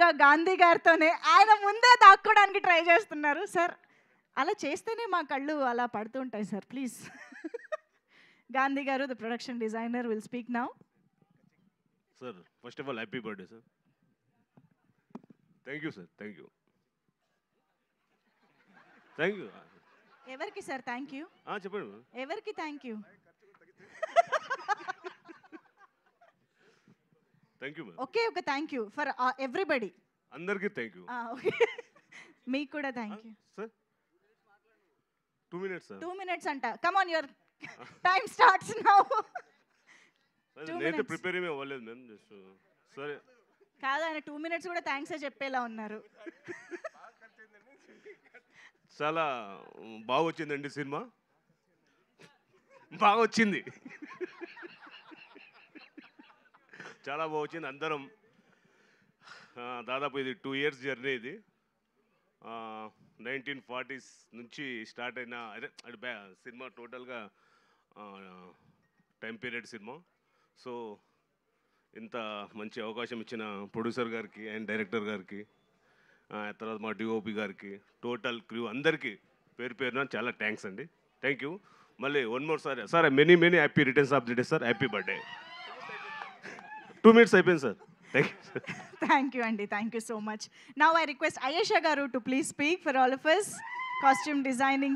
డైరెక్ట్గా గాంధీ గారితోనే ఆయన ముందే దాక్కోవడానికి ట్రై చేస్తున్నారు సార్. అలా చేస్తేనే మా కళ్ళు అలా పడుతుంటాయి సార్. ప్లీజ్ గాంధీ గారు, the production designer, will speak now. Sir first of all happy birthday sir. Thank you sir. Thank you. Thank you. ఎవరికి సార్ థ్యాంక్ యూ? చెప్పండి. ఎవరికి thank you? Thank you. Okay, ఒక థ్యాంక్ యూ ఫర్ ఎవ్రీబడి. అందరికీ thank you. Okay, మీకు కూడా thank you sir. 2 minutes sir. 2 minutes అంట. Come on, your time starts now. నేనైతే prepare ఏమీ అవ్వలేదు మ్యామ్. జస్ట్ సరే కాదు, ఆయన 2 minutes కూడా థ్యాంక్స్ చెప్పేలా ఉన్నారు. చాలా బాగా వచ్చిందండి సినిమా. బాగా వచ్చింది, చాలా బాగా వచ్చింది. అందరం దాదాపు ఇది 2 years జర్నీ. ఇది 1940s నుంచి స్టార్ట్ అయిన సినిమా. టోటల్గా టైం పీరియడ్ సినిమా. సో ఇంత మంచి అవకాశం ఇచ్చిన ప్రొడ్యూసర్ గారికి అండ్ డైరెక్టర్ గారికి, తర్వాత మా డిఓపి గారికి, టోటల్ క్రూ అందరికీ పేరు పేరున చాలా థ్యాంక్స్ అండి. Thank you. మళ్ళీ one more sir many happy returns of the day sir. Happy birthday. 2 minutes అయిపోయింది సార్. థ్యాంక్ యూ అండి, thank you so much. Now I request Ayesha గారు to please speak for all of us. Costume designing